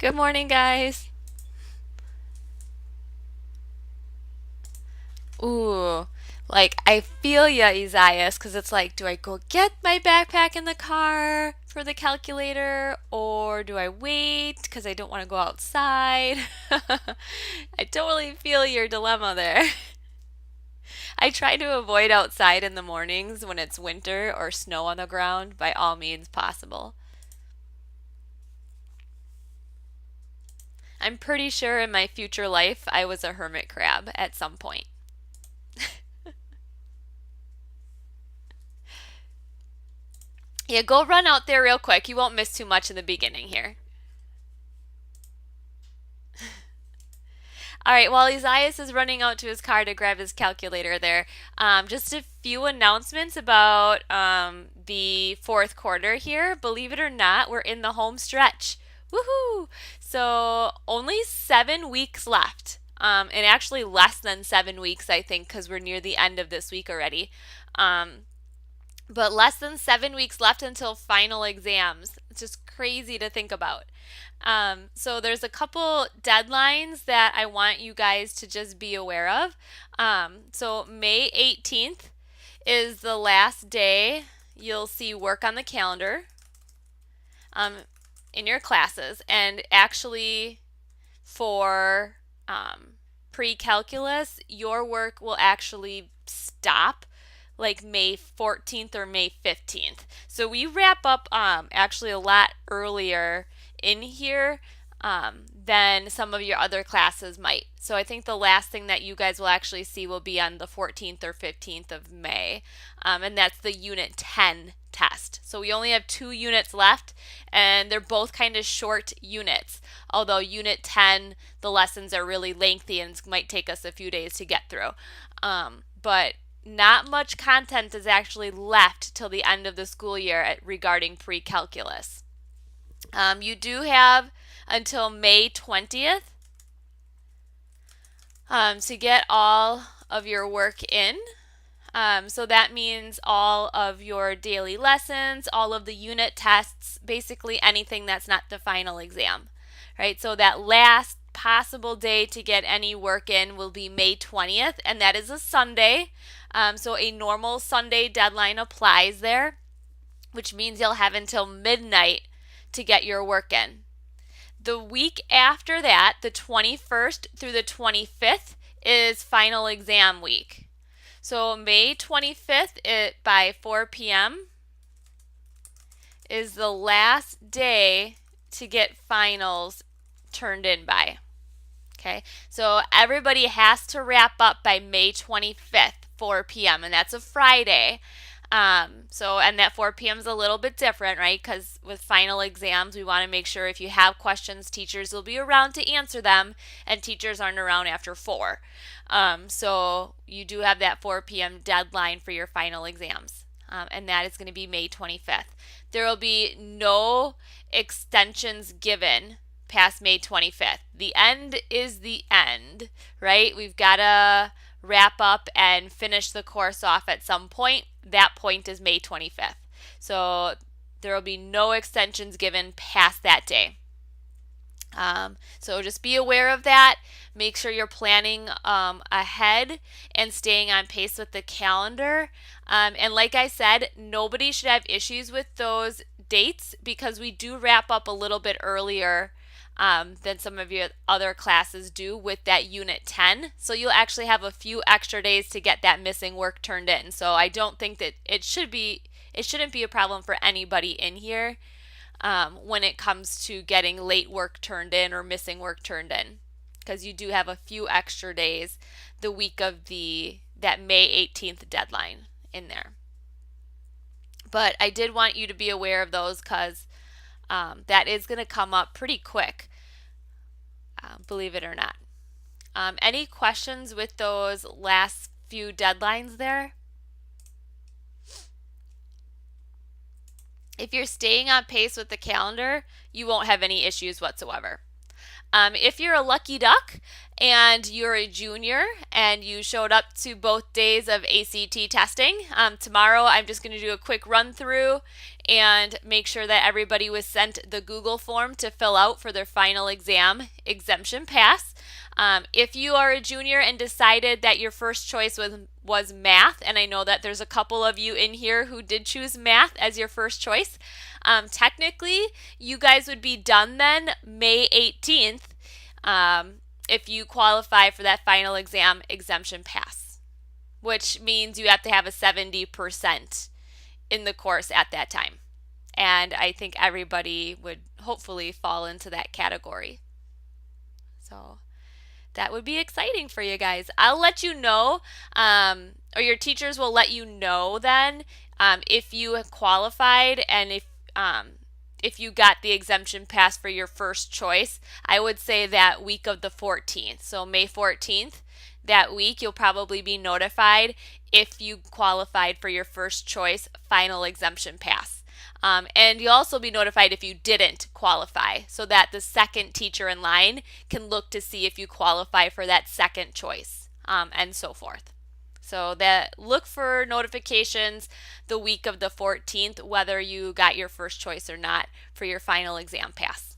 Good morning, guys. Ooh, like I feel ya, Isaias, because it's like, do I go get my backpack in the car for the calculator, or do I wait because I don't want to go outside? I totally feel your dilemma there. I try to avoid outside in the mornings when it's winter or snow on the ground by all means possible. I'm pretty sure in my future life I was a hermit crab at some point. Yeah, go run out there real quick. You won't miss too much in the beginning here. All right, while Isaias is running out to his car to grab his calculator there, just a few announcements about the fourth quarter here. Believe it or not, we're in the home stretch. Woohoo! So only 7 weeks left. And actually less than 7 weeks, I think, because we're near the end of this week already. Um, but less than 7 weeks left until final exams. It's just crazy to think about. So there's a couple deadlines that I want you guys to just be aware of. So May 18th is the last day you'll see work on the calendar um, in your classes. And actually, for pre-calculus, your work will actually stop like May 14th or May 15th. So we wrap up actually a lot earlier in here than some of your other classes might. So I think the last thing that you guys will actually see will be on the 14th or 15th of May, and that's the Unit 10 test. So we only have 2 units left, and they're both kind of short units. Although Unit 10, the lessons are really lengthy and might take us a few days to get through. But not much content is actually left till the end of the school year regarding pre-calculus. You do have until May 20th to get all of your work in. So that means all of your daily lessons, all of the unit tests, basically anything that's not the final exam, right? So that last possible day to get any work in will be May 20th, and that is a Sunday. So a normal Sunday deadline applies there, which means you'll have until midnight to get your work in. The week after that, the 21st through the 25th, is final exam week. So May 25th by 4 p.m. is the last day to get finals turned in by. Okay, so everybody has to wrap up by May 25th, 4 p.m., and that's a Friday. And that 4 p.m. is a little bit different, right? Because with final exams, we want to make sure if you have questions, teachers will be around to answer them, and teachers aren't around after 4. So you do have that 4 p.m. deadline for your final exams, and that is going to be May 25th. There will be no extensions given past May 25th. The end is the end, right? We've got to wrap up and finish the course off at some point. That point is May 25th. So there will be no extensions given past that day. So just be aware of that. Make sure you're planning ahead and staying on pace with the calendar. And like I said, nobody should have issues with those dates because we do wrap up a little bit earlier than some of your other classes do with that Unit 10. So you'll actually have a few extra days to get that missing work turned in. So I don't think that it shouldn't be a problem for anybody in here when it comes to getting late work turned in or missing work turned in, because you do have a few extra days the week of that May 18th deadline in there. But I did want you to be aware of those because that is going to come up pretty quick, believe it or not. Any questions with those last few deadlines there? If you're staying on pace with the calendar, you won't have any issues whatsoever. If you're a lucky duck and you're a junior and you showed up to both days of ACT testing, tomorrow I'm just going to do a quick run through and make sure that everybody was sent the Google form to fill out for their final exam exemption pass. If you are a junior and decided that your first choice was math, and I know that there's a couple of you in here who did choose math as your first choice, technically you guys would be done then May 18th if you qualify for that final exam exemption pass, which means you have to have a 70% in the course at that time. And I think everybody would hopefully fall into that category. So that would be exciting for you guys. I'll let you know, or your teachers will let you know then if you qualified and if you got the exemption pass for your first choice. I would say that week of the 14th, so May 14th. That week, you'll probably be notified if you qualified for your first choice final exemption pass. And you'll also be notified if you didn't qualify, so that the second teacher in line can look to see if you qualify for that second choice, and so forth. So that look for notifications the week of the 14th, whether you got your first choice or not for your final exam pass.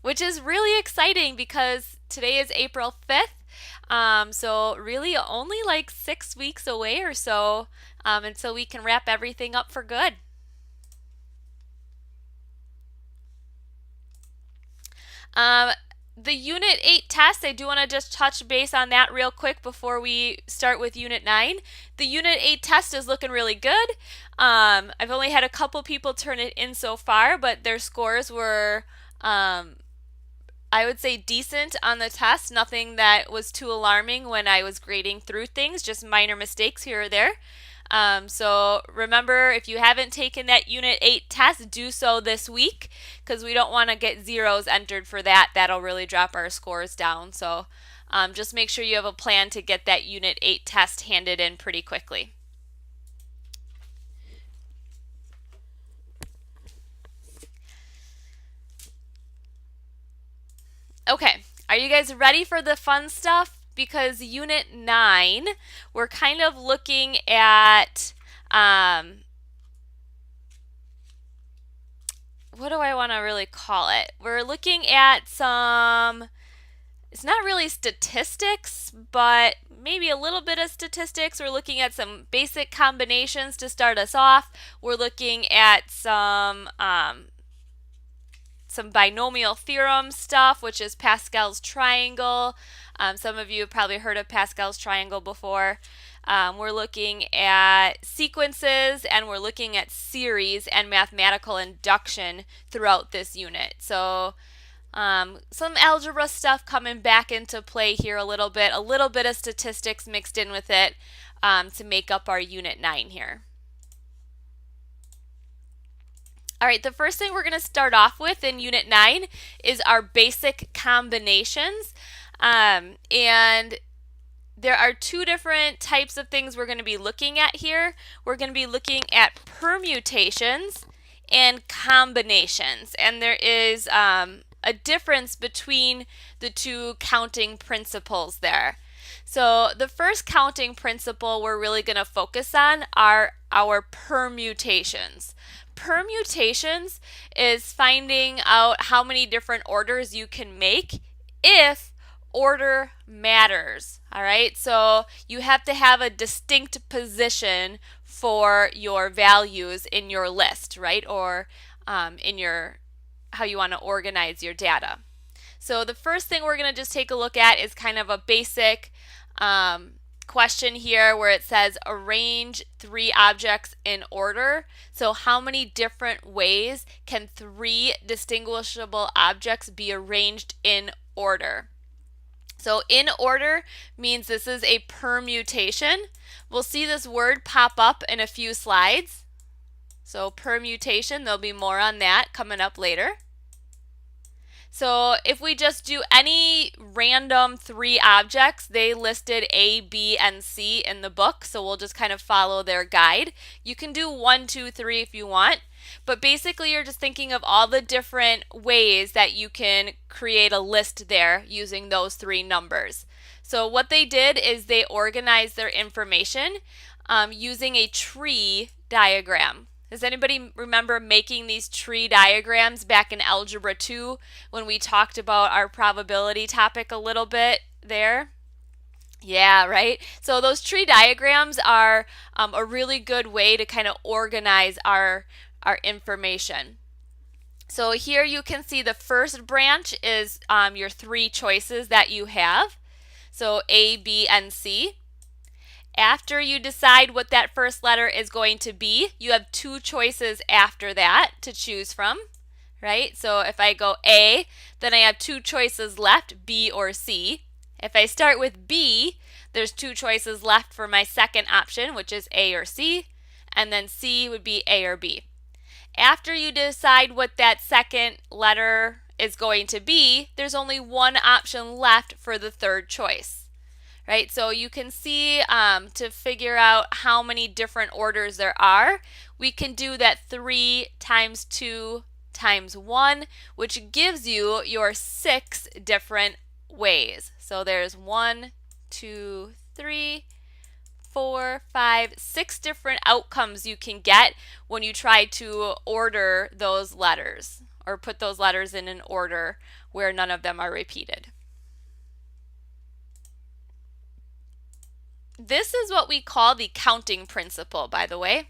Which is really exciting because today is April 5th. So really only like 6 weeks away or so until we can wrap everything up for good. The Unit 8 test, I do want to just touch base on that real quick before we start with Unit 9. The Unit 8 test is looking really good. I've only had a couple people turn it in so far, but their scores were I would say decent on the test. Nothing that was too alarming when I was grading through things, just minor mistakes here or there. So remember, if you haven't taken that Unit 8 test, do so this week because we don't want to get zeros entered for that. That'll really drop our scores down. So just make sure you have a plan to get that Unit 8 test handed in pretty quickly. Okay, are you guys ready for the fun stuff? Because Unit 9, we're kind of looking at, what do I want to really call it? We're looking at some, it's not really statistics, but maybe a little bit of statistics. We're looking at some basic combinations to start us off. We're looking at some binomial theorem stuff, which is Pascal's triangle. Some of you have probably heard of Pascal's triangle before. We're looking at sequences, and we're looking at series and mathematical induction throughout this unit. So some algebra stuff coming back into play here a little bit of statistics mixed in with it to make up our Unit 9 here. All right, the first thing we're going to start off with in Unit 9 is our basic combinations. And there are two different types of things we're going to be looking at here. We're going to be looking at permutations and combinations. And there is a difference between the two counting principles there. So the first counting principle we're really going to focus on are our permutations. Permutations is finding out how many different orders you can make if order matters. All right, so you have to have a distinct position for your values in your list, right? Or in your how you want to organize your data. So the first thing we're going to just take a look at is kind of a basic question here where it says arrange 3 objects in order. So how many different ways can 3 distinguishable objects be arranged in order? So in order means this is a permutation. We'll see this word pop up in a few slides. So permutation, there'll be more on that coming up later. So if we just do any random 3 objects, they listed A, B, and C in the book, so we'll just kind of follow their guide. You can do 1, 2, 3 if you want, but basically you're just thinking of all the different ways that you can create a list there using those 3 numbers. So what they did is they organized their information using a tree diagram. Does anybody remember making these tree diagrams back in Algebra 2 when we talked about our probability topic a little bit there? Yeah, right? So those tree diagrams are a really good way to kind of organize our information. So here you can see the first branch is your three choices that you have. So A, B, and C. After you decide what that first letter is going to be, you have two choices after that to choose from, right? So if I go A, then I have two choices left, B or C. If I start with B, there's two choices left for my second option, which is A or C, and then C would be A or B. After you decide what that second letter is going to be, there's only one option left for the third choice. Right, so you can see to figure out how many different orders there are, we can do that 3 times 2 times 1, which gives you your 6 different ways. So there's 1, 2, 3, 4, 5, 6 different outcomes you can get when you try to order those letters or put those letters in an order where none of them are repeated. This is what we call the counting principle, by the way.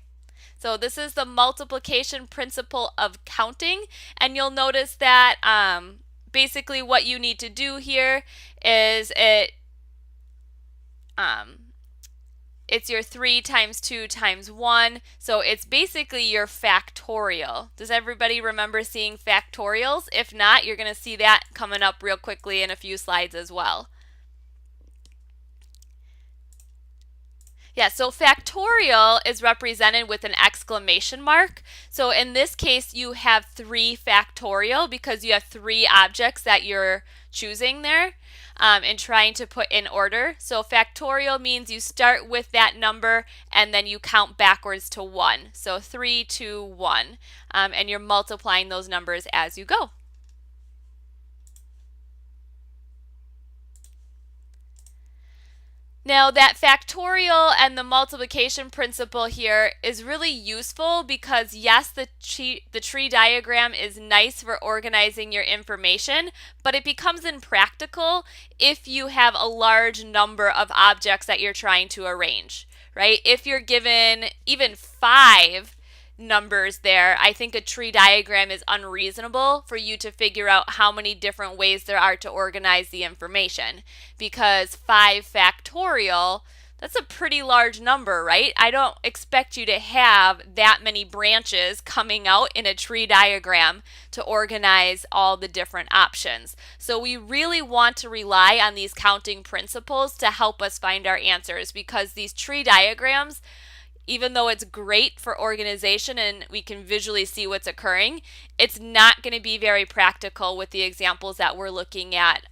So this is the multiplication principle of counting, and you'll notice that basically what you need to do here is it's your 3 times 2 times 1, so it's basically your factorial. Does everybody remember seeing factorials? If not, you're going to see that coming up real quickly in a few slides as well. Yeah, so factorial is represented with an exclamation mark. So in this case, you have 3 factorial because you have 3 objects that you're choosing there and trying to put in order. So factorial means you start with that number and then you count backwards to 1. So 3, 2, 1. And you're multiplying those numbers as you go. Now that factorial and the multiplication principle here is really useful because yes, the tree diagram is nice for organizing your information, but it becomes impractical if you have a large number of objects that you're trying to arrange, right? If you're given even 5 numbers there, I think a tree diagram is unreasonable for you to figure out how many different ways there are to organize the information, because 5 factorial, that's a pretty large number, right? I don't expect you to have that many branches coming out in a tree diagram to organize all the different options. So we really want to rely on these counting principles to help us find our answers, because these tree diagrams, even though it's great for organization and we can visually see what's occurring, it's not going to be very practical with the examples that we're looking at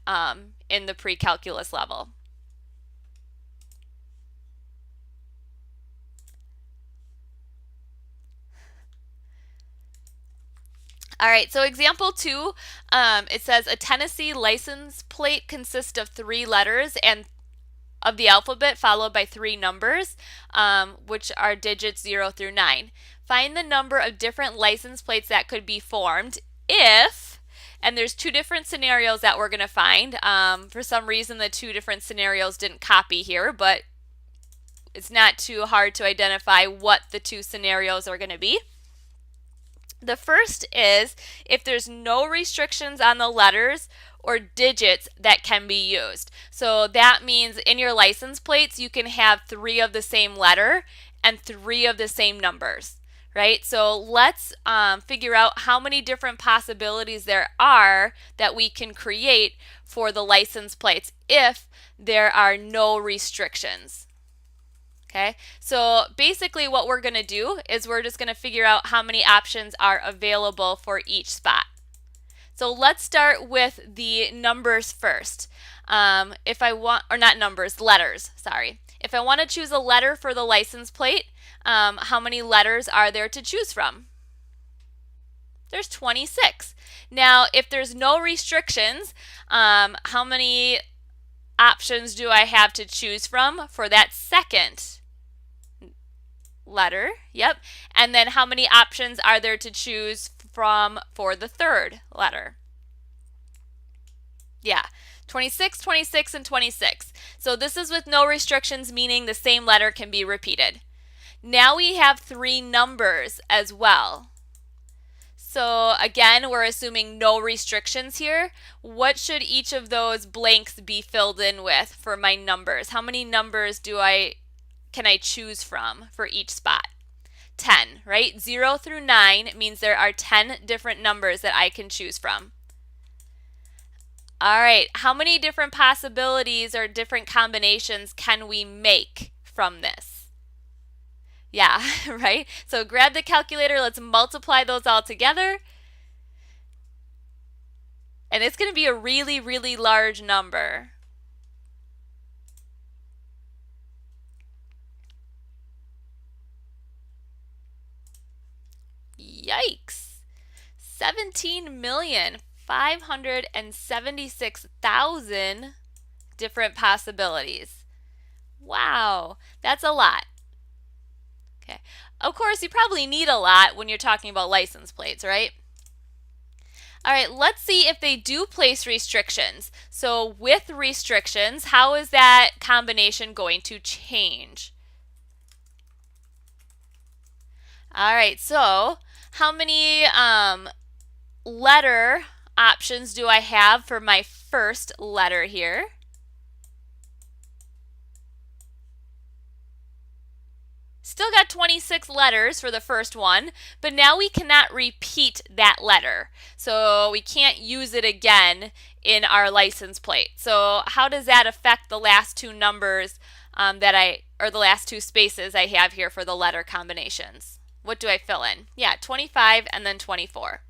in the pre-calculus level. All right, so example 2, it says a Tennessee license plate consists of 3 letters and of the alphabet followed by 3 numbers, which are digits 0 through 9. Find the number of different license plates that could be formed if, and there's 2 different scenarios that we're going to find. For some reason, the 2 different scenarios didn't copy here, but it's not too hard to identify what the 2 scenarios are going to be. The first is if there's no restrictions on the letters or digits that can be used. So that means in your license plates, you can have 3 of the same letter and 3 of the same numbers, right? So let's figure out how many different possibilities there are that we can create for the license plates if there are no restrictions. Okay, so basically what we're going to do is we're just going to figure out how many options are available for each spot. So let's start with the numbers first. If I want, or not numbers, letters, sorry. If I want to choose a letter for the license plate, how many letters are there to choose from? There's 26. Now, if there's no restrictions, how many options do I have to choose from for that second letter. Yep. And then how many options are there to choose from for the third letter? Yeah. 26, 26, and 26. So this is with no restrictions, meaning the same letter can be repeated. Now we have three numbers as well. So again, we're assuming no restrictions here. What should each of those blanks be filled in with for my numbers? How many numbers can I choose from for each spot? 10, right? 0 through 9 means there are 10 different numbers that I can choose from. All right, how many different possibilities or different combinations can we make from this? Yeah, right? So grab the calculator, let's multiply those all together. And it's going to be a really, really large number. Yikes. 17,576,000 different possibilities. Wow, that's a lot. Okay. Of course, you probably need a lot when you're talking about license plates, right? All right, let's see if they do place restrictions. So with restrictions, how is that combination going to change? All right, so how many letter options do I have for my first letter here? Still got 26 letters for the first one, but now we cannot repeat that letter. So we can't use it again in our license plate. So how does that affect the last two numbers or the last two spaces I have here for the letter combinations? What do I fill in? Yeah, 25 and then 24.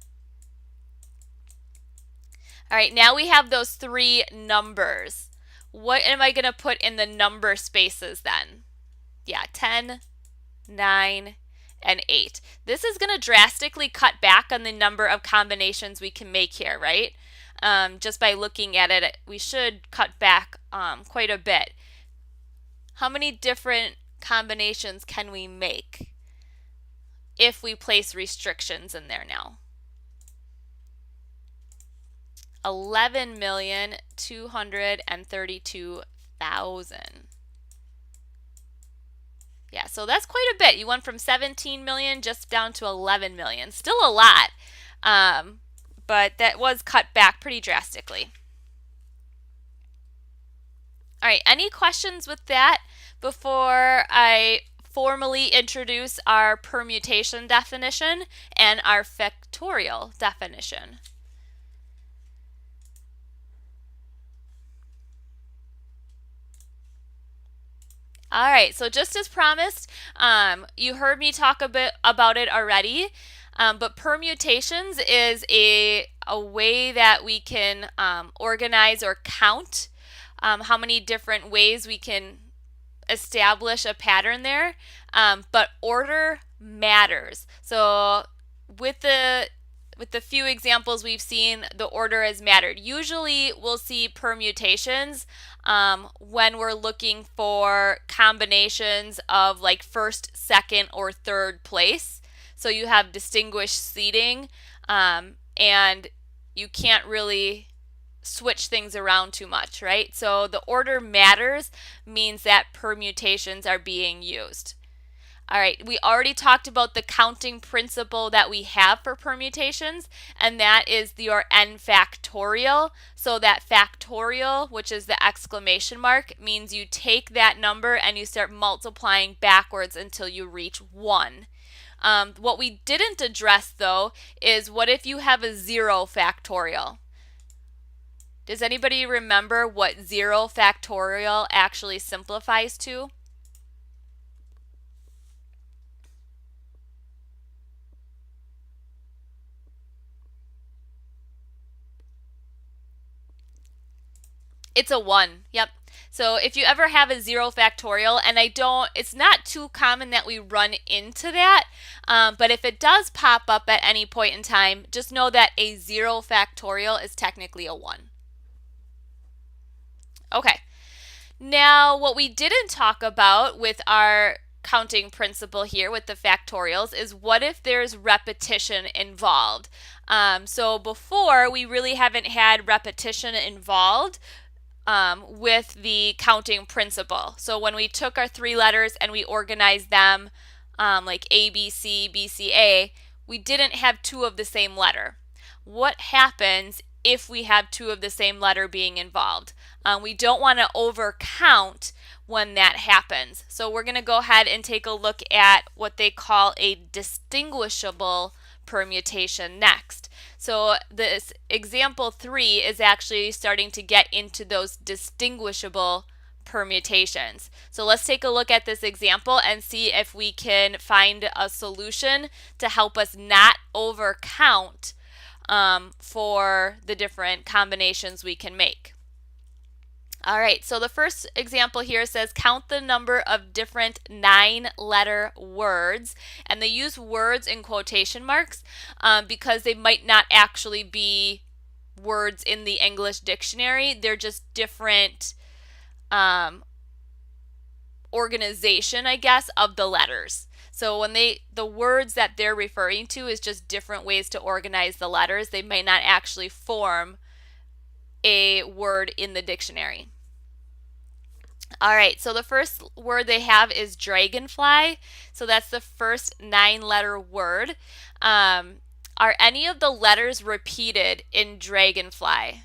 All right, now we have those three numbers. What am I going to put in the number spaces then? Yeah, 10, 9, and 8. This is going to drastically cut back on the number of combinations we can make here, right? Just by looking at it, we should cut back quite a bit. How many different combinations can we make if we place restrictions in there now? 11,232,000. Yeah, so that's quite a bit. You went from 17 million just down to 11 million. Still a lot, but that was cut back pretty drastically. All right, any questions with that before I formally introduce our permutation definition and our factorial definition? All right, so just as promised, you heard me talk a bit about it already, but permutations is a way that we can organize or count how many different ways we can establish a pattern there, but order matters. So with the few examples we've seen, the order has mattered. Usually we'll see permutations when we're looking for combinations of like first, second, or third place. So you have distinguished seating and you can't really switch things around too much, right? So the order matters means that permutations are being used. All right, we already talked about the counting principle that we have for permutations, and that is your n factorial. So that factorial, which is the exclamation mark, means you take that number and you start multiplying backwards until you reach 1. What we didn't address, though, is what if you have a 0 factorial? Does anybody remember what 0 factorial actually simplifies to? It's a 1. Yep. So if you ever have a 0 factorial, and it's not too common that we run into that, but if it does pop up at any point in time, just know that a 0 factorial is technically a 1. Okay. Now, what we didn't talk about with our counting principle here with the factorials is what if there's repetition involved? So before, we really haven't had repetition involved with the counting principle. So when we took our three letters and we organized them like A, B, C, B, C, A, we didn't have two of the same letter. What happens if we have two of the same letter being involved? We don't want to overcount when that happens. So we're going to go ahead and take a look at what they call a distinguishable permutation next. So this example 3 is actually starting to get into those distinguishable permutations. So let's take a look at this example and see if we can find a solution to help us not overcount for the different combinations we can make. All right, so the first example here says count the number of different 9-letter words, and they use words in quotation marks because they might not actually be words in the English dictionary. They're just different organization, I guess, of the letters. So when the words that they're referring to is just different ways to organize the letters. They may not actually form a word in the dictionary. All right, so the first word they have is dragonfly. So that's the first 9-letter word. Are any of the letters repeated in dragonfly?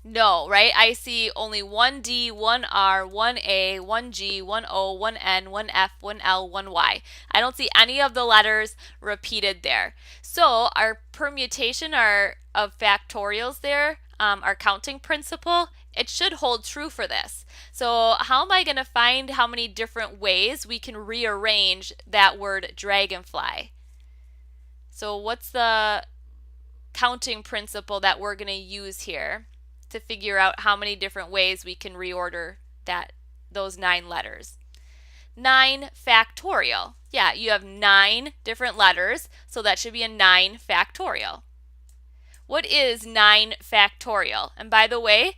No, right? I see only one D, one R, one A, one G, one O, one N, one F, one L, one Y. I don't see any of the letters repeated there. So our permutation of factorials there, our counting principle, it should hold true for this. So how am I going to find how many different ways we can rearrange that word dragonfly? So what's the counting principle that we're going to use here to figure out how many different ways we can reorder those 9 letters? 9 factorial. Yeah, you have 9 different letters, so that should be a 9 factorial. What is 9 factorial? And by the way,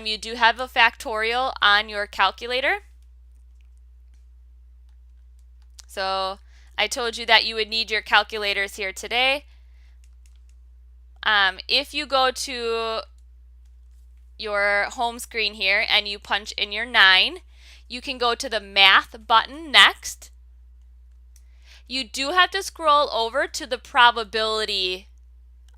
you do have a factorial on your calculator. So I told you that you would need your calculators here today. If you go to your home screen here and you punch in your 9, you can go to the math button next. You do have to scroll over to the probability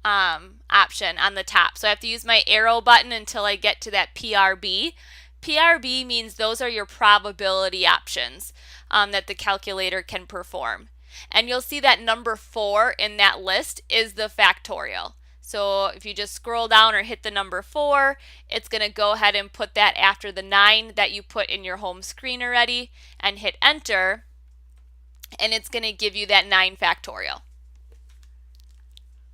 option on the top. So I have to use my arrow button until I get to that PRB. PRB means those are your probability options that the calculator can perform. And you'll see that number 4 in that list is the factorial. So if you just scroll down or hit the number 4, it's going to go ahead and put that after the 9 that you put in your home screen already and hit enter, and it's going to give you that 9 factorial.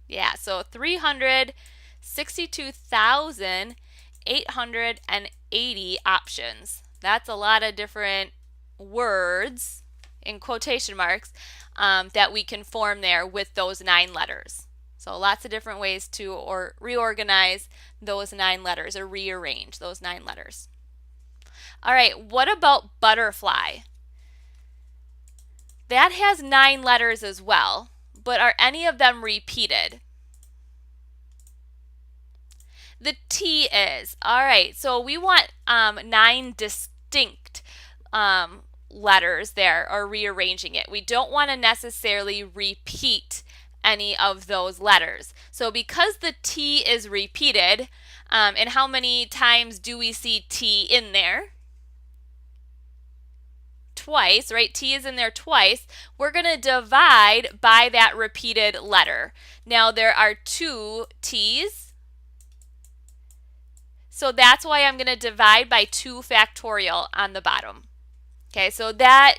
Yeah, so 362,880 options. That's a lot of different words in quotation marks that we can form there with those 9 letters. So lots of different ways to reorganize those 9 letters or rearrange those 9 letters. All right, what about butterfly? That has 9 letters as well, but are any of them repeated? The T is. All right, so we want 9 distinct letters there, or rearranging it. We don't want to necessarily repeat any of those letters. So because the T is repeated, and how many times do we see T in there? Twice, right? T is in there twice. We're going to divide by that repeated letter. Now there are 2 T's, so that's why I'm going to divide by 2 factorial on the bottom. Okay, so that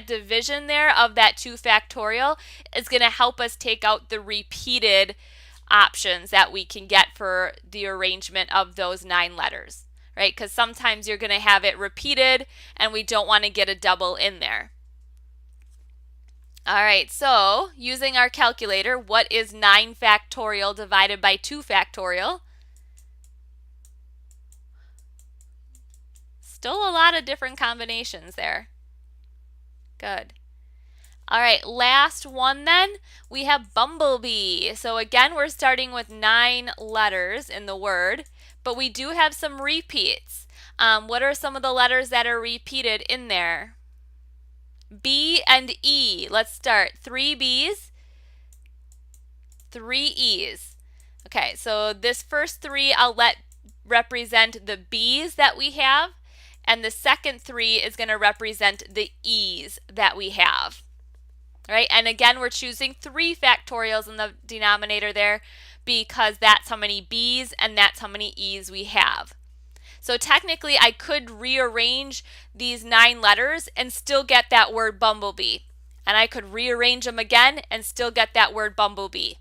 division there of that 2 factorial is going to help us take out the repeated options that we can get for the arrangement of those 9 letters, right? Because sometimes you're going to have it repeated and we don't want to get a double in there. All right, so using our calculator, what is 9 factorial divided by 2 factorial? still a lot of different combinations there. Good. All right, last one then, we have bumblebee. So again, we're starting with 9 letters in the word, but we do have some repeats. What are some of the letters that are repeated in there? B and E. Let's start. 3 B's, 3 E's. Okay, so this first 3 I'll let represent the B's that we have, and the second 3 is going to represent the E's that we have. Right? And again, we're choosing 3 factorials in the denominator there because that's how many B's and that's how many E's we have. So technically, I could rearrange these 9 letters and still get that word bumblebee. And I could rearrange them again and still get that word bumblebee,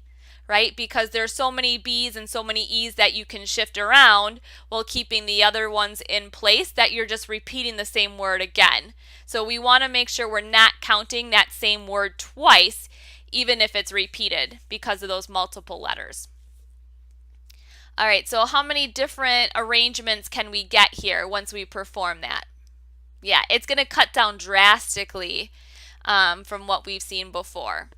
right? Because there's so many B's and so many E's that you can shift around while keeping the other ones in place that you're just repeating the same word again. So we want to make sure we're not counting that same word twice, even if it's repeated because of those multiple letters. All right, so how many different arrangements can we get here once we perform that? Yeah, it's going to cut down drastically from what we've seen before.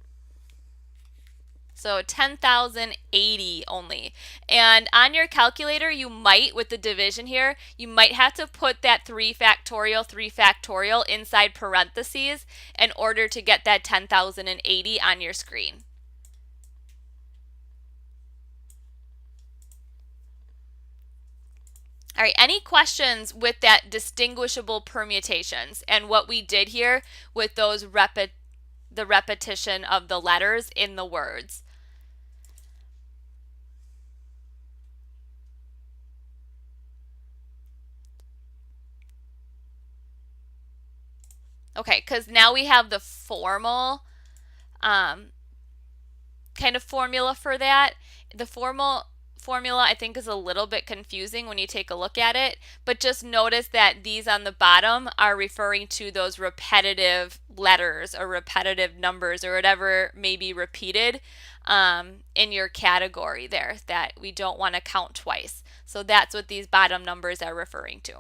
So 10,080 only. And on your calculator, you might, with the division here, you might have to put that 3 factorial inside parentheses in order to get that 10,080 on your screen. All right, any questions with that distinguishable permutations and what we did here with those the repetition of the letters in the words? Okay, because now we have the formal kind of formula for that. The formal formula I think is a little bit confusing when you take a look at it, but just notice that these on the bottom are referring to those repetitive letters or repetitive numbers or whatever may be repeated in your category there that we don't want to count twice. So that's what these bottom numbers are referring to.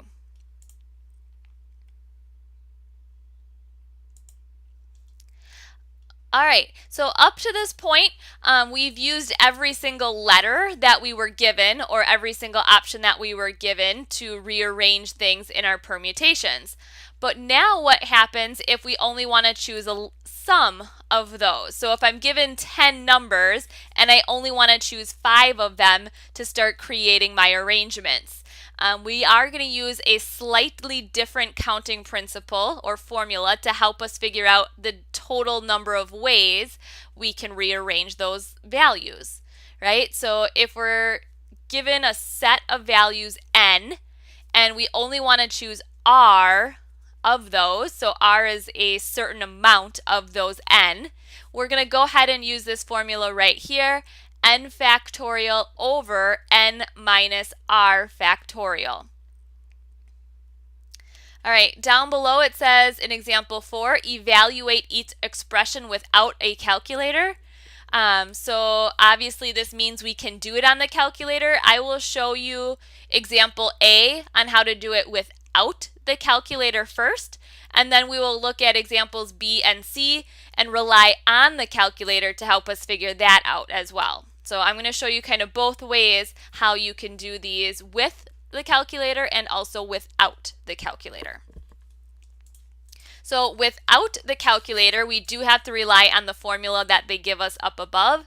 All right, so up to this point, we've used every single letter that we were given or every single option that we were given to rearrange things in our permutations. But now what happens if we only want to choose a sum of those? So if I'm given 10 numbers and I only want to choose 5 of them to start creating my arrangements. We are going to use a slightly different counting principle or formula to help us figure out the total number of ways we can rearrange those values, right? So if we're given a set of values n and we only want to choose r of those, so r is a certain amount of those n, we're going to go ahead and use this formula right here, n factorial over n minus r factorial. All right, down below it says in example 4, evaluate each expression without a calculator. So obviously this means we can do it on the calculator. I will show you example A on how to do it without the calculator first, and then we will look at examples B and C and rely on the calculator to help us figure that out as well. So I'm going to show you kind of both ways how you can do these with the calculator and also without the calculator. So without the calculator, we do have to rely on the formula that they give us up above.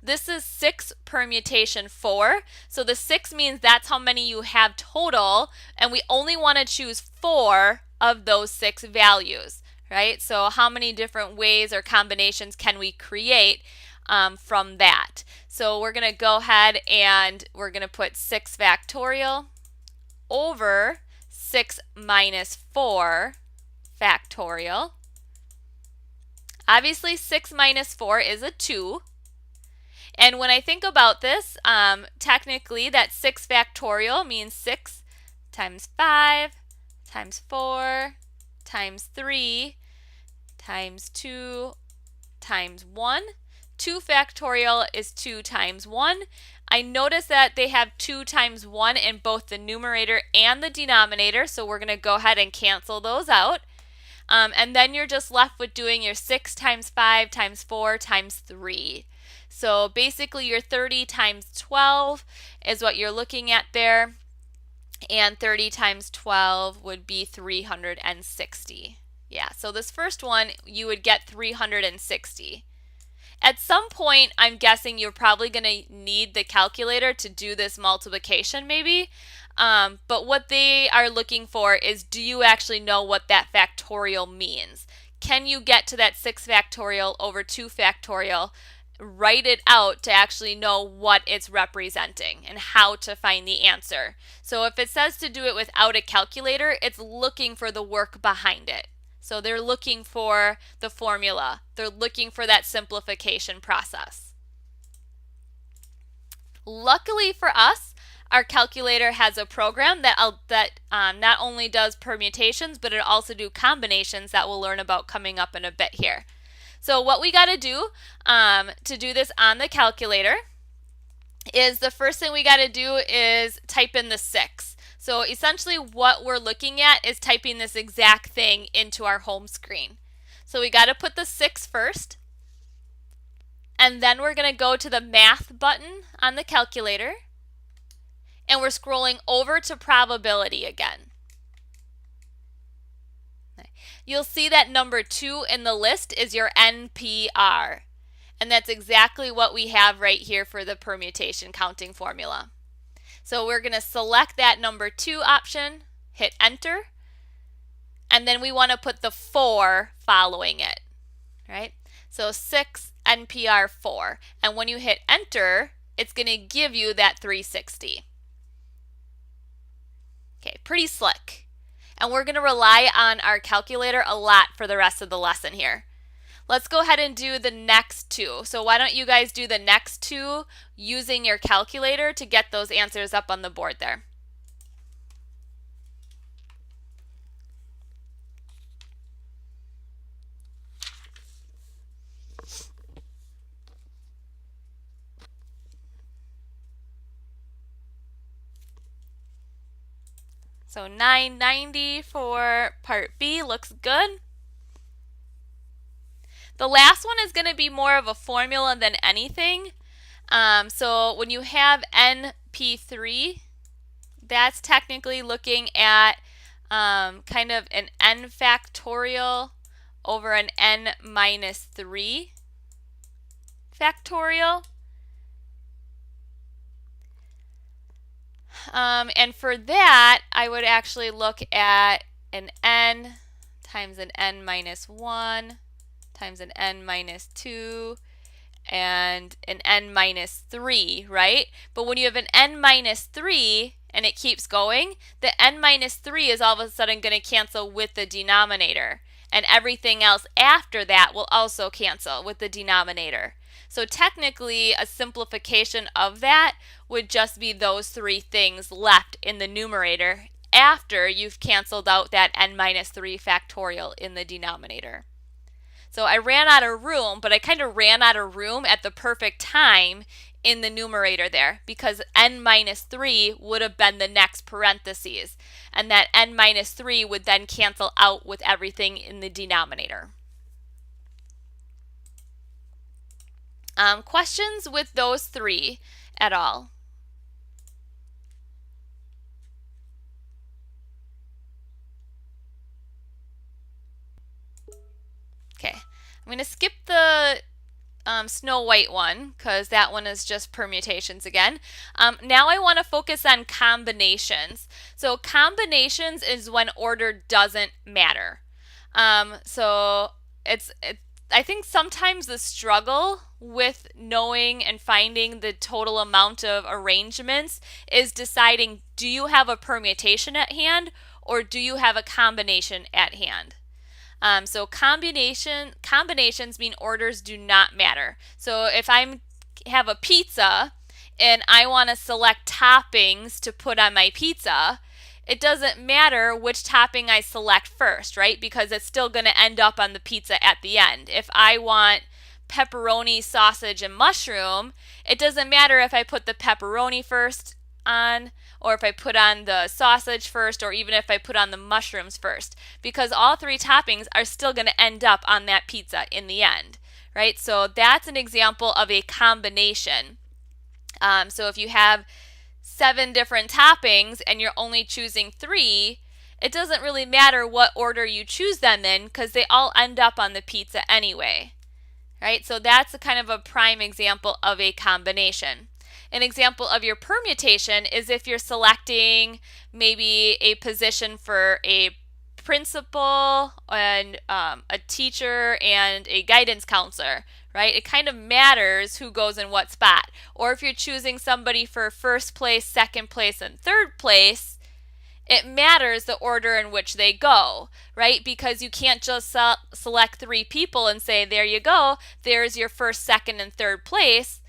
This is 6 permutation 4. So the 6 means that's how many you have total, and we only want to choose 4 of those 6 values, right? So how many different ways or combinations can we create from that? So we're going to go ahead and we're going to put 6 factorial over 6 minus 4 factorial. Obviously 6 minus 4 is a 2. And when I think about this, technically that 6 factorial means 6 times 5 times 4 times 3 times 2 times 1. 2 factorial is 2 times 1. I notice that they have 2 times 1 in both the numerator and the denominator, so we're going to go ahead and cancel those out. And then you're just left with doing your 6 times 5 times 4 times 3. So basically your 30 times 12 is what you're looking at there. And 30 times 12 would be 360. Yeah, so this first one, you would get 360. At some point, I'm guessing you're probably going to need the calculator to do this multiplication maybe. But what they are looking for is, do you actually know what that factorial means? Can you get to that 6 factorial over 2 factorial, write it out to actually know what it's representing and how to find the answer? So if it says to do it without a calculator, it's looking for the work behind it. So they're looking for the formula. They're looking for that simplification process. Luckily for us, our calculator has a program that not only does permutations, but it also do combinations that we'll learn about coming up in a bit here. So what we got to do this on the calculator is the first thing we got to do is type in the 6. So essentially what we're looking at is typing this exact thing into our home screen. So we got to put the 6 first, and then we're going to go to the math button on the calculator, and we're scrolling over to probability again. You'll see that number 2 in the list is your NPR, and that's exactly what we have right here for the permutation counting formula. So we're going to select that number 2 option, hit enter, and then we want to put the 4 following it, right? So 6 NPR 4, and when you hit enter, it's going to give you that 360. Okay, pretty slick. And we're going to rely on our calculator a lot for the rest of the lesson here. Let's go ahead and do the next 2. So why don't you guys do the next 2 using your calculator to get those answers up on the board there. So 990 for part B looks good. The last one is going to be more of a formula than anything. So when you have NP3, that's technically looking at kind of an n factorial over an n minus 3 factorial. And for that, I would actually look at an n times an n minus 1 times an n minus 2 and an n minus 3, right? But when you have an n minus 3 and it keeps going, the n minus 3 is all of a sudden going to cancel with the denominator. And everything else after that will also cancel with the denominator. So technically, a simplification of that would just be those 3 things left in the numerator after you've canceled out that n minus 3 factorial in the denominator. So I ran out of room, but I kind of ran out of room at the perfect time in the numerator there, because n minus 3 would have been the next parentheses, and that n minus 3 would then cancel out with everything in the denominator. Questions with those 3 at all? Okay, I'm going to skip the Snow White one because that one is just permutations again. Now I want to focus on combinations. So combinations is when order doesn't matter. I think sometimes the struggle with knowing and finding the total amount of arrangements is deciding, do you have a permutation at hand or do you have a combination at hand? So combinations mean orders do not matter. So if I have a pizza and I want to select toppings to put on my pizza, it doesn't matter which topping I select first, right? Because it's still going to end up on the pizza at the end. If I want pepperoni, sausage, and mushroom, it doesn't matter if I put the pepperoni first on, or if I put on the sausage first, or even if I put on the mushrooms first, because all three toppings are still going to end up on that pizza in the end, right? So that's an example of a combination. So if you have 7 different toppings and you're only choosing 3, it doesn't really matter what order you choose them in because they all end up on the pizza anyway, right? So that's a kind of a prime example of a combination. An example of your permutation is if you're selecting maybe a position for a principal and a teacher and a guidance counselor, right? It kind of matters who goes in what spot. Or if you're choosing somebody for first place, second place, and third place, it matters the order in which they go, right? Because you can't just select 3 people and say, there you go, there's your first, second, and third place.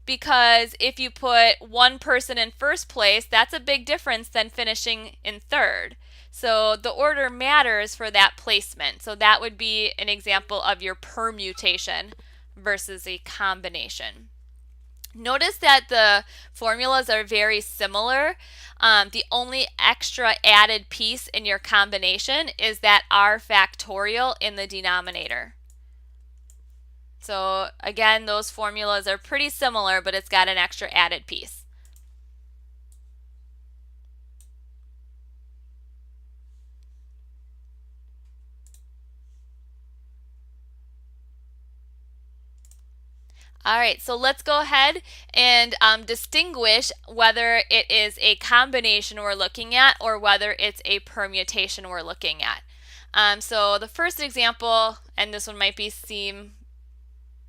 Because if you put one person in first place, that's a big difference than finishing in third. So the order matters for that placement. So that would be an example of your permutation versus a combination. Notice that the formulas are very similar. The only extra added piece in your combination is that r factorial in the denominator. So again, those formulas are pretty similar, but it's got an extra added piece. All right, so let's go ahead and distinguish whether it is a combination we're looking at or whether it's a permutation we're looking at. So the first example, and this one might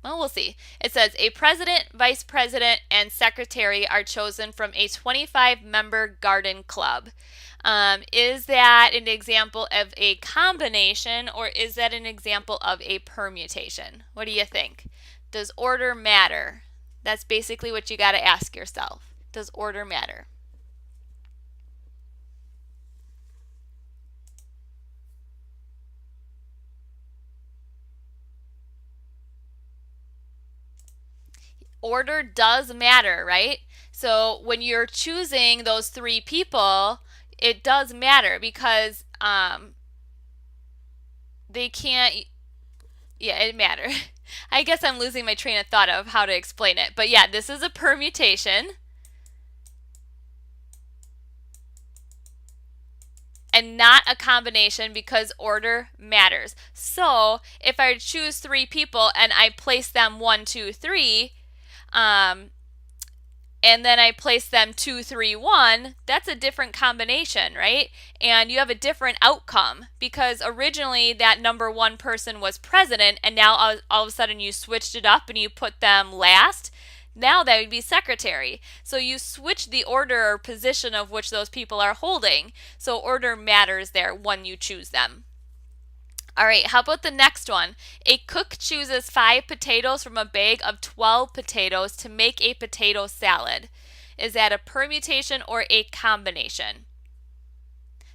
well, we'll see. It says a president, vice president, and secretary are chosen from a 25-member garden club. Is that an example of a combination or is that an example of a permutation? What do you think? Does order matter? That's basically what you got to ask yourself. Does order matter? Order does matter, right? So when you're choosing those 3 people, it does matter because they can't, yeah, it matters. I guess I'm losing my train of thought of how to explain it. But yeah, this is a permutation. And not a combination because order matters. So if I choose 3 people and I place them 1, 2, 3, and then I place them 2, 3, 1, that's a different combination, right? And you have a different outcome because originally that number 1 person was president and now all of a sudden you switched it up and you put them last. Now that would be secretary. So you switch the order or position of which those people are holding. So order matters there when you choose them. All right, how about the next one? A cook chooses 5 potatoes from a bag of 12 potatoes to make a potato salad. Is that a permutation or a combination?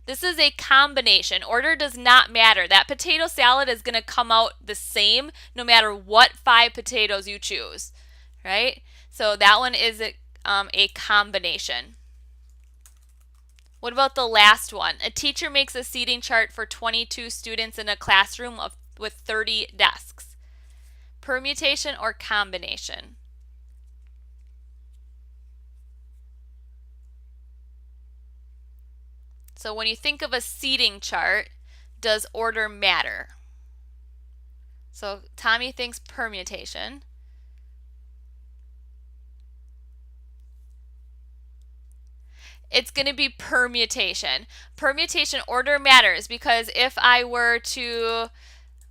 This is a combination. Order does not matter. That potato salad is going to come out the same no matter what 5 potatoes you choose, right? So that one is a combination. What about the last one? A teacher makes a seating chart for 22 students in a classroom with 30 desks. Permutation or combination? So when you think of a seating chart, does order matter? So Tommy thinks permutation. It's going to be permutation. Permutation order matters because if I were to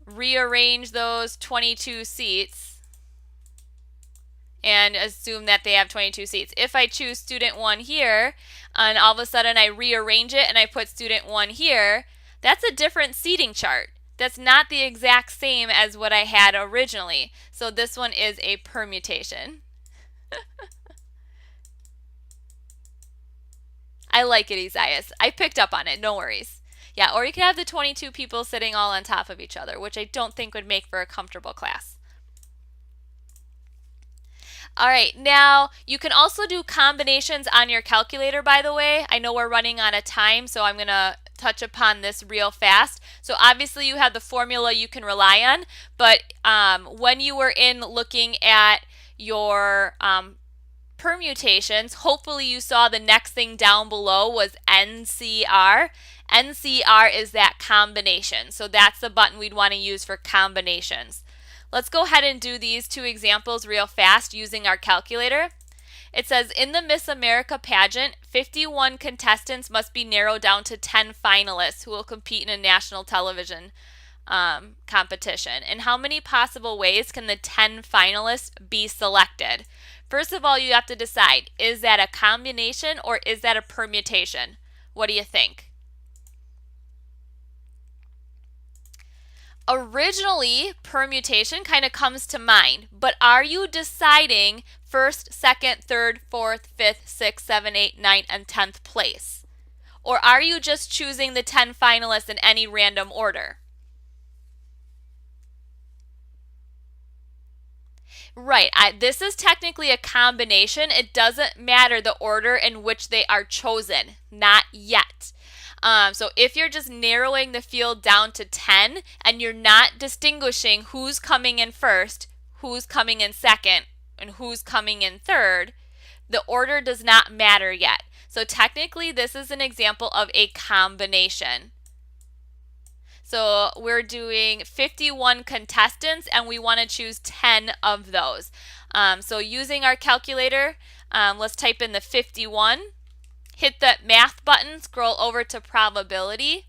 rearrange those 22 seats and assume that they have 22 seats, if I choose student 1 here and all of a sudden I rearrange it and I put student 1 here, that's a different seating chart. That's not the exact same as what I had originally. So this one is a permutation. I like it, Isaias. I picked up on it. No worries. Yeah, or you could have the 22 people sitting all on top of each other, which I don't think would make for a comfortable class. All right, now you can also do combinations on your calculator, by the way. I know we're running on a time, so I'm going to touch upon this real fast. So obviously you have the formula you can rely on, but when you were in looking at your permutations, hopefully you saw the next thing down below was NCR. NCR is that combination. So that's the button we'd want to use for combinations. Let's go ahead and do these two examples real fast using our calculator. It says in the Miss America pageant, 51 contestants must be narrowed down to 10 finalists who will compete in a national television competition. And how many possible ways can the 10 finalists be selected? First of all, you have to decide, is that a combination or is that a permutation? What do you think? Originally, permutation kind of comes to mind, but are you deciding first, second, third, fourth, fifth, sixth, seventh, eighth, ninth, and 10th place? Or are you just choosing the 10 finalists in any random order? Right, this is technically a combination. It doesn't matter the order in which they are chosen, not yet. So if you're just narrowing the field down to 10 and you're not distinguishing who's coming in first, who's coming in second, and who's coming in third, the order does not matter yet. So technically this is an example of a combination. So we're doing 51 contestants and we want to choose 10 of those. So using our calculator, let's type in the 51. Hit the math button, scroll over to probability,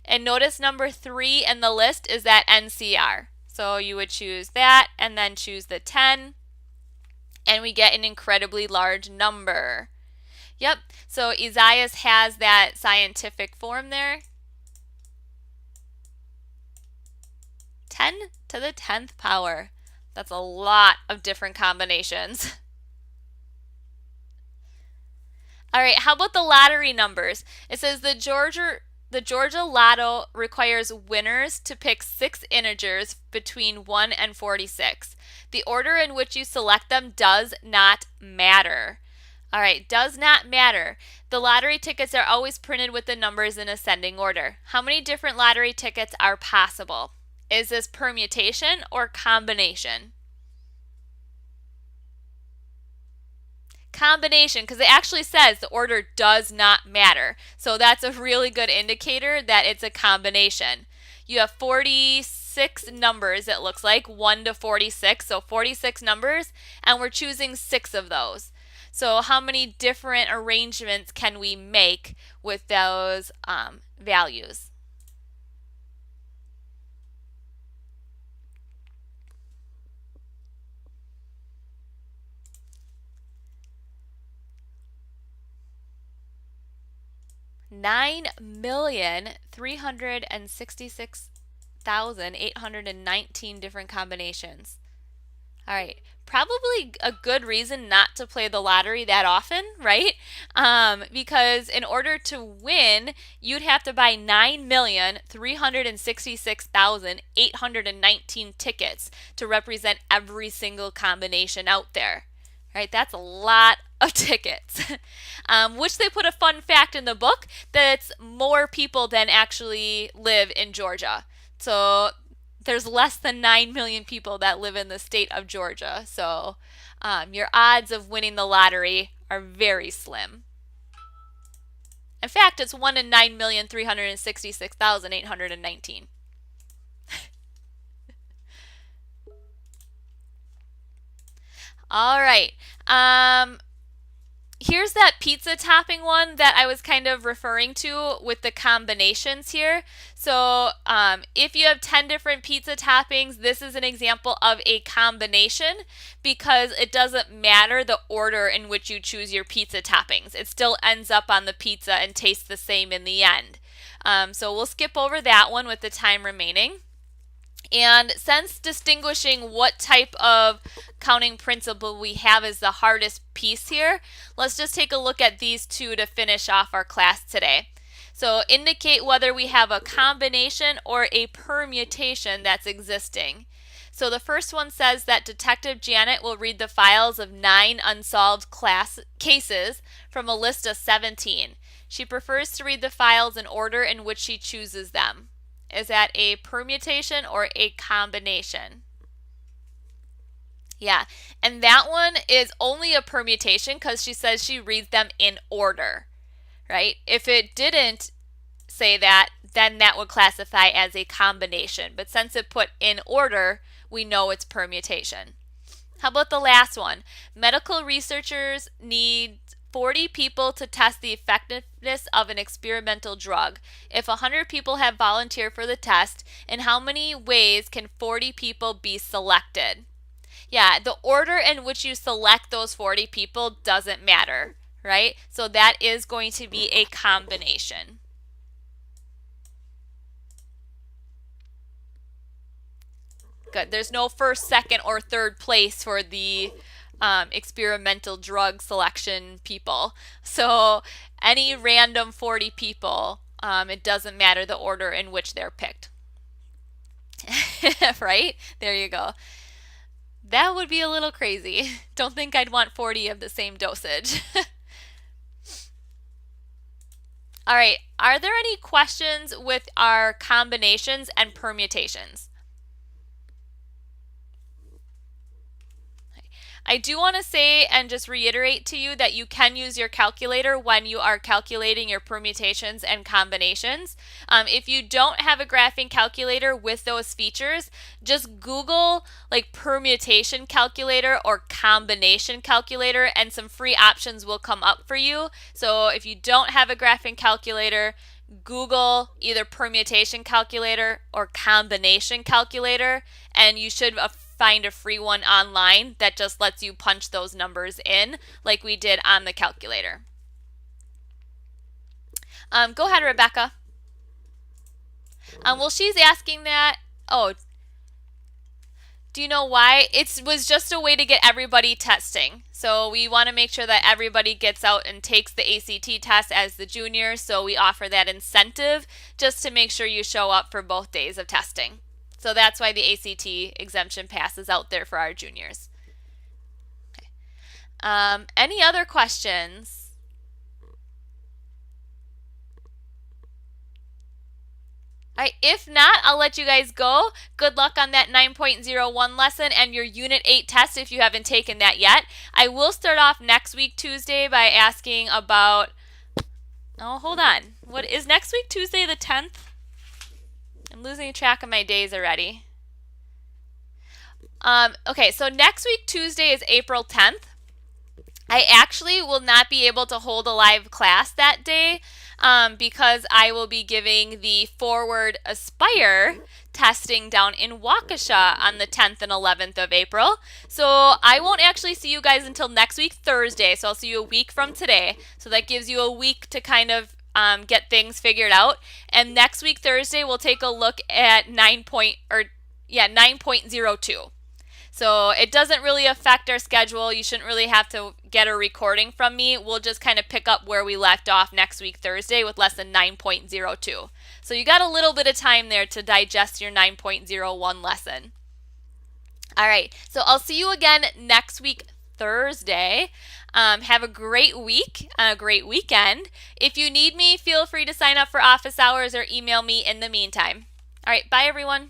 and notice number 3 in the list is that NCR. So you would choose that and then choose the 10, and we get an incredibly large number. Yep, so Isaias has that scientific form there. 10 to the 10th power. That's a lot of different combinations. All right, how about the lottery numbers? It says the Georgia Lotto requires winners to pick 6 integers between 1 and 46. The order in which you select them does not matter. All right, does not matter. The lottery tickets are always printed with the numbers in ascending order. How many different lottery tickets are possible? Is this permutation or combination? Combination, because it actually says the order does not matter. So that's a really good indicator that it's a combination. You have 46 numbers, it looks like, 1 to 46. So 46 numbers, and we're choosing 6 of those. So how many different arrangements can we make with those values? $9,366,819 different combinations. All right, probably a good reason not to play the lottery that often, right? Because in order to win, you'd have to buy 9,366,819 tickets to represent every single combination out there. Right, that's a lot of tickets. Which they put a fun fact in the book that it's more people than actually live in Georgia. So there's less than 9 million people that live in the state of Georgia. So your odds of winning the lottery are very slim. In fact, it's 1 in 9,366,819. All right. Here's that pizza topping one that I was kind of referring to with the combinations here. So if you have 10 different pizza toppings, this is an example of a combination because it doesn't matter the order in which you choose your pizza toppings. It still ends up on the pizza and tastes the same in the end. So we'll skip over that one with the time remaining. And since distinguishing what type of counting principle we have is the hardest piece here, let's just take a look at these two to finish off our class today. So indicate whether we have a combination or a permutation that's existing. So the first one says that Detective Janet will read the files of 9 unsolved cases from a list of 17. She prefers to read the files in order in which she chooses them. Is that a permutation or a combination? Yeah, and that one is only a permutation because she says she reads them in order, right? If it didn't say that, then that would classify as a combination. But since it put in order, we know it's permutation. How about the last one? Medical researchers need 40 people to test the effectiveness of an experimental drug. If 100 people have volunteered for the test, in how many ways can 40 people be selected? Yeah, the order in which you select those 40 people doesn't matter, right? So that is going to be a combination. Good. There's no first, second, or third place for the experimental drug selection people. So any random 40 people, it doesn't matter the order in which they're picked. Right? There you go. That would be a little crazy. Don't think I'd want 40 of the same dosage. All right, are there any questions with our combinations and permutations? I do want to say and just reiterate to you that you can use your calculator when you are calculating your permutations and combinations. If you don't have a graphing calculator with those features, just Google like permutation calculator or combination calculator and some free options will come up for you. So if you don't have a graphing calculator, Google either permutation calculator or combination calculator, and you should find a free one online that just lets you punch those numbers in like we did on the calculator. Go ahead, Rebecca. Well, she's asking that. Oh, do you know why? It was just a way to get everybody testing. So we want to make sure that everybody gets out and takes the ACT test as the junior. So we offer that incentive just to make sure you show up for both days of testing. So that's why the ACT exemption pass is out there for our juniors. Okay. Any other questions? All right, if not, I'll let you guys go. Good luck on that 9.01 lesson and your Unit 8 test if you haven't taken that yet. I will start off next week, Tuesday, by asking about... Oh, hold on. What is next week, Tuesday the 10th? I'm losing track of my days already. Okay, so next week, Tuesday, is April 10th. I actually will not be able to hold a live class that day because I will be giving the Forward Aspire testing down in Waukesha on the 10th and 11th of April. So I won't actually see you guys until next week, Thursday. So I'll see you a week from today. So that gives you a week to kind of get things figured out. And next week, Thursday, we'll take a look at 9.02. So it doesn't really affect our schedule. You shouldn't really have to get a recording from me. We'll just kind of pick up where we left off next week, Thursday, with lesson 9.02. So you got a little bit of time there to digest your 9.01 lesson. All right, so I'll see you again next week, Thursday. Have a great week, a great weekend. If you need me, feel free to sign up for office hours or email me in the meantime. All right, bye everyone.